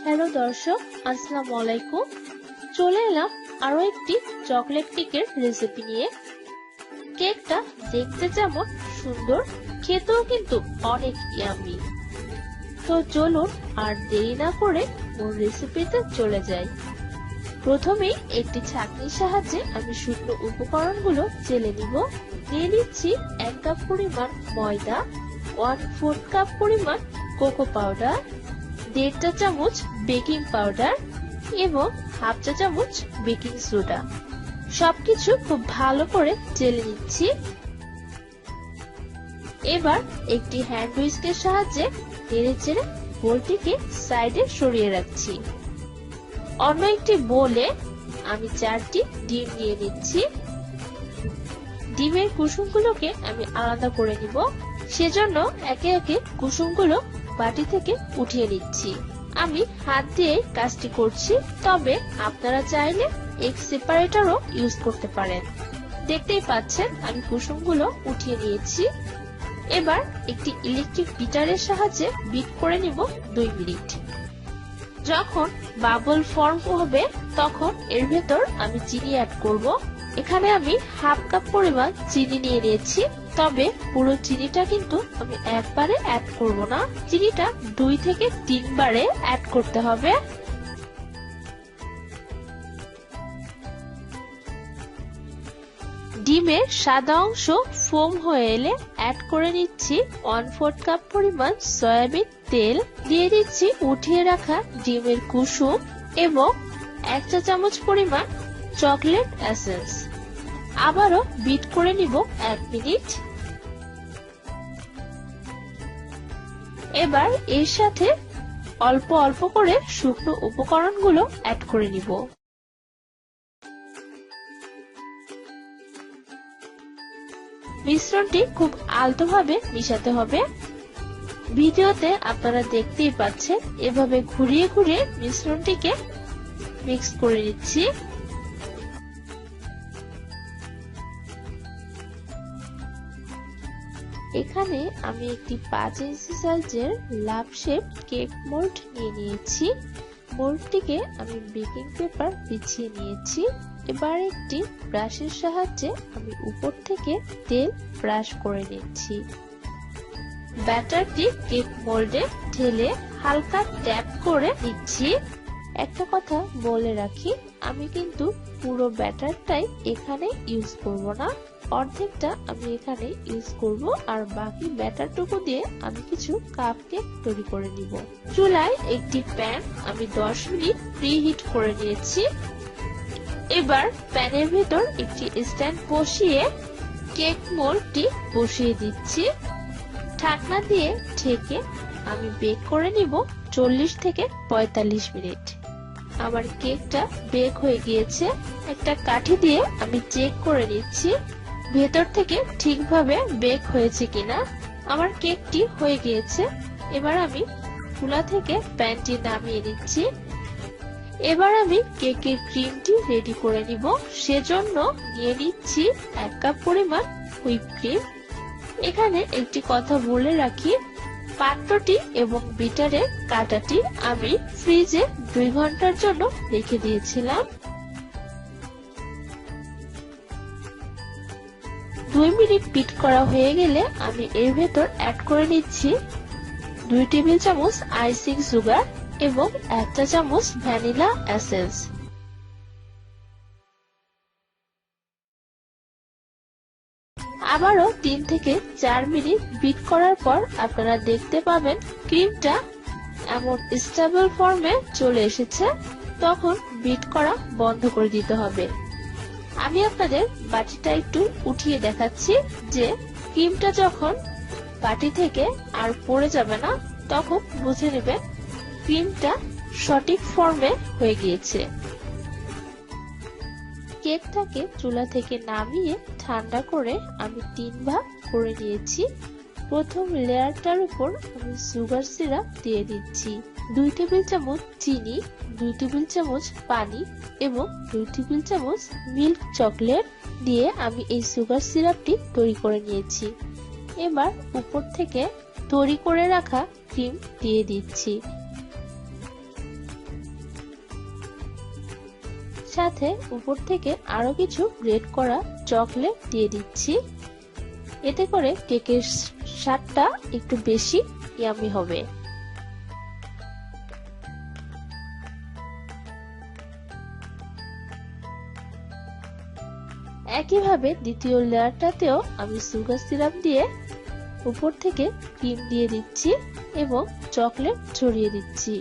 Hello দর্শক, আসসালামু আলাইকুম। চলে এলাম আরো একটি চকলেট কেকের রেসিপি নিয়ে। কেকটা দেখতে যেমন সুন্দর, খেতেও কিন্তু অনেক ইয়ামি। তো চলুন আর দেরি না করে মূল রেসিপিতে চলে যাই। প্রথমেই একটি ছাঁকনির সাহায্যে আমি শুকনো উপকরণগুলো চেলে নিব। নিয়ে নিচ্ছি 1 কাপ পরিমাণ ময়দা, 1/4 কাপ পরিমাণ কোকো পাউডার, 1.5 চা চামচ বেকিং পাউডার এবং 1/2 চা চামচ বেকিং সোডা। সবকিছু খুব ভালো করে চেলে নিচ্ছি। এবার একটি হ্যান্ড হুইস্কের সাহায্যে নেড়েচেড়ে বোলটিকে সাইডে সরিয়ে রাখছি। অন্য একটি বোলে আমি 4টি ডিম নিয়ে নিচ্ছি। ডিমের কুসুমগুলোকে আমি আলাদা করে নিব, সেজন্য একে একে কুসুমগুলো বাটি থেকে উঠিয়ে নিচ্ছি। আমি হাত দিয়ে কাজটি করছি, তবে আপনারা চাইলে এগ সেপারেটরও ইউজ করতে পারেন। দেখতেই পাচ্ছেন আমি কুসুমগুলো উঠিয়ে নিয়েছি। এবার একটি ইলেকট্রিক বিটারের সাহায্যে বিট করে নিব 2 মিনিট। যখন বাবল ফর্ম হবে তখন এর ভেতর আমি চিনি অ্যাড করব। এখানে আমি 1/2 কাপ পরিমাণ চিনি নিয়ে নিয়েছি, তবে পুরো চিনিটা কিন্তু আমি একবারে অ্যাড করব না। চিনিটা 2 থেকে 3 বারে অ্যাড করতে হবে। ডিমের সাদা অংশ ফোম হয়ে এলে অ্যাড করে নিচ্ছি 1/4 কাপ পরিমাণ সয়াবিন তেল, দিয়ে দিচ্ছি উঠিয়ে রাখা ডিমের কুসুম এবং 1 চা চামচ পরিমাণ চকলেট এসেন্স। আবারও বিট করে নিব 1 মিনিট। এবার এর সাথে অল্প অল্প করে শুকনো উপকরণগুলো অ্যাড করে নিব। মিশ্রণটি খুব আলতোভাবে মিশাতে হবে। ভিডিওতে আপনারা দেখতেই পাচ্ছেন এভাবে ঘুরিয়ে ঘুরিয়ে মিশ্রণটিকে মিক্স করে নিচ্ছি। এখানে আমি একটি 5 ইঞ্চি সাইজের লাভ শেপ কেক মোল্ড নিয়ে নিয়েছি। মোল্ডটিকে আমি বেকিং পেপার বিছিয়ে নিয়েছি। এবার একটি ব্রাশের সাহায্যে আমি উপর থেকে তেল ব্রাশ করে নিচ্ছি। ব্যাটারটি কেক মোল্ডে ঢেলে হালকা ট্যাপ করে নিচ্ছি। একটা কথা বলে রাখি, আমি কিন্তু পুরো ব্যাটারটাই এখানে ইউজ করব না, অর্ধেকটা আমি এখানে ইউজ করব, আর বাকি ব্যাটারটুকু দিয়ে আমি কিছু কাপ কেক তৈরি করে নিব। চুলায় একটি প্যান আমি 10 মিনিট প্রিহিট করে নিয়েছি। এবার প্যানের ভিতর একটি স্ট্যান্ড বসিয়ে কেক মোল্ডটি বসিয়ে দিচ্ছি। ঢাকনা দিয়ে ঢেকে আমি বেক করে নিব 40 থেকে 45 মিনিট। আমার কেকটা বেক হয়ে গিয়েছে। একটা কাঠি দিয়ে আমি চেক করে নিচ্ছি ভেতর থেকে ঠিকভাবে বেক হয়েছে কিনা। আমার কেকটি হয়ে গিয়েছে। এবার আমি চুলা থেকে প্যানটি নামিয়ে নিচ্ছি। এবার আমি কেকের ক্রিমটি রেডি করে নিব, সেজন্য নিয়ে নিচ্ছি 1 কাপ পরিমাণ হুইপ ক্রিম। এখানে একটি কথা বলে রাখি, পাত্রটি এবং বিটারের কাঁটাটি আমি ফ্রিজে 2 ঘন্টার জন্য রেখে দিয়েছিলাম। 2 মিনিট বিট করা হয়ে গেলে আমি এর ভেতর অ্যাড করে নিচ্ছি 2 টেবিল চামচ আইসিং সুগার এবং 1 চা চামচ ভ্যানিলা এসেন্স। আবারও 3 থেকে 4 মিনিট বিট করার পর আপনারা দেখতে পাবেন ক্রিমটা এমন স্টেবল ফর্মে চলে এসেছে। তখন বিট করা বন্ধ করে দিতে হবে। আমি আপনাদের বাটিটা একটু উঠিয়ে দেখাচ্ছি যে ক্রিমটা যখন বাটি থেকে আর পড়ে যাবে না, তখন বুঝে নেবেন ক্রিমটা সঠিক ফর্মে হয়ে গিয়েছে। কেকটাকে চুলা থেকে নামিয়ে ঠান্ডা করে আমি 3 ভাগ করে নিয়েছি। প্রথম লেয়ারটার উপর আমি সুগার সিরাপ দিয়ে দিচ্ছি। 2 টেবিল চামচ চিনি, 2 টেবিল চামচ পানি এবং 2 টেবিল চামচ মিল্ক চকলেট দিয়ে আমি এই সুগার সিরাপটি তৈরি করে নিয়েছি। এবার উপর থেকে তৈরি করে রাখা ক্রিম দিয়ে দিচ্ছি। সাথে উপর থেকে আরো কিছু গ্রেট করা চকলেট দিয়ে দিচ্ছি। এতে করে কেকের স্বাদটা একটু বেশি ইয়ামি হবে। একইভাবে দ্বিতীয় লেয়ারটাতেও আমি সুগার সিরাপ দিয়ে উপর থেকে ক্রিম দিয়ে দিচ্ছি এবং চকলেট ছড়িয়ে দিচ্ছি।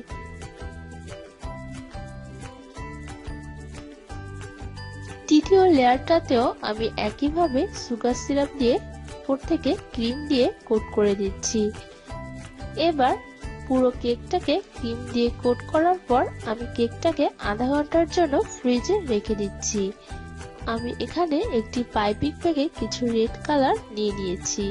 তৃতীয় লেয়ারটাতেও আমি একইভাবে সুগার সিরাপ দিয়ে উপর থেকে ক্রিম দিয়ে কোট করে দিচ্ছি। এবার পুরো কেকটাকে ক্রিম দিয়ে কোট করার পর আমি কেকটাকে আধা ঘন্টার জন্য ফ্রিজে রেখে দিচ্ছি। আমি এখানে একটি পাইপিং ব্যাগে কিছু রেড কালার নিয়ে নিয়েছি।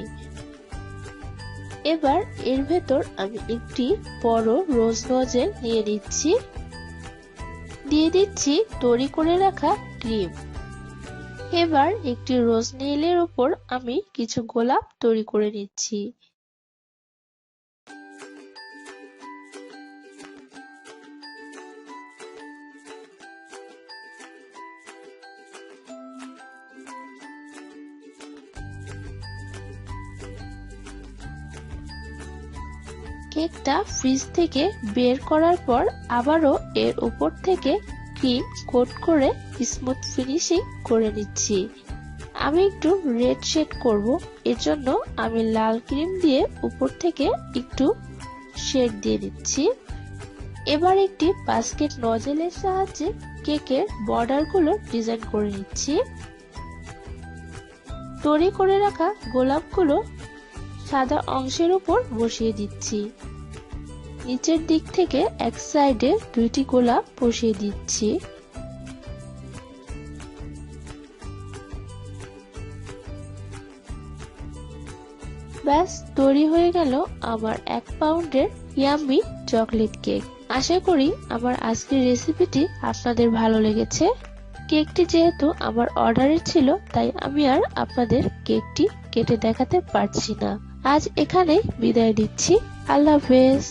এবার এর ভেতর আমি একটি বড় রোজ নজেল নিয়ে নিচ্ছি। দিয়ে দিচ্ছি তৈরি করে রাখা ক্রিম। এবার একটি রোজ নেইলের উপর আমি কিছু গোলাপ তৈরি করে নিচ্ছি। কেকটা ফ্রিজ থেকে বের করার পর আবারও এর উপর থেকে ক্রিম কোট করে স্মুথ ফিনিশিং করে নিচ্ছি। আমি একটু রেড শেড করব, এজন্য আমি লাল ক্রিম দিয়ে উপর থেকে একটু শেড দিয়ে দিচ্ছি। এবার একটি বাস্কেট নজেলের সাহায্যে কেকের বর্ডারগুলো ডিজাইন করে নিচ্ছি। তৈরি করে রাখা গোলাপগুলো সাদা অংশের উপর বসিয়ে দিচ্ছি। নিচের দিক থেকে এক সাইডে দুইটি গোলাপ বসিয়ে দিচ্ছি। ব্যাস তৈরি হয়ে গেল আমার 1 পাউন্ডের ইয়াম্মি চকলেট কেক। আশা করি আমার আজকের রেসিপিটি আপনাদের ভালো লেগেছে। কেকটি যেহেতু আমার অর্ডারের ছিল, তাই আমি আর আপনাদের কেকটি কেটে দেখাতে পারছি না। আজ এখানেই বিদায় দিচ্ছি। আল্লাহ হাফেজ।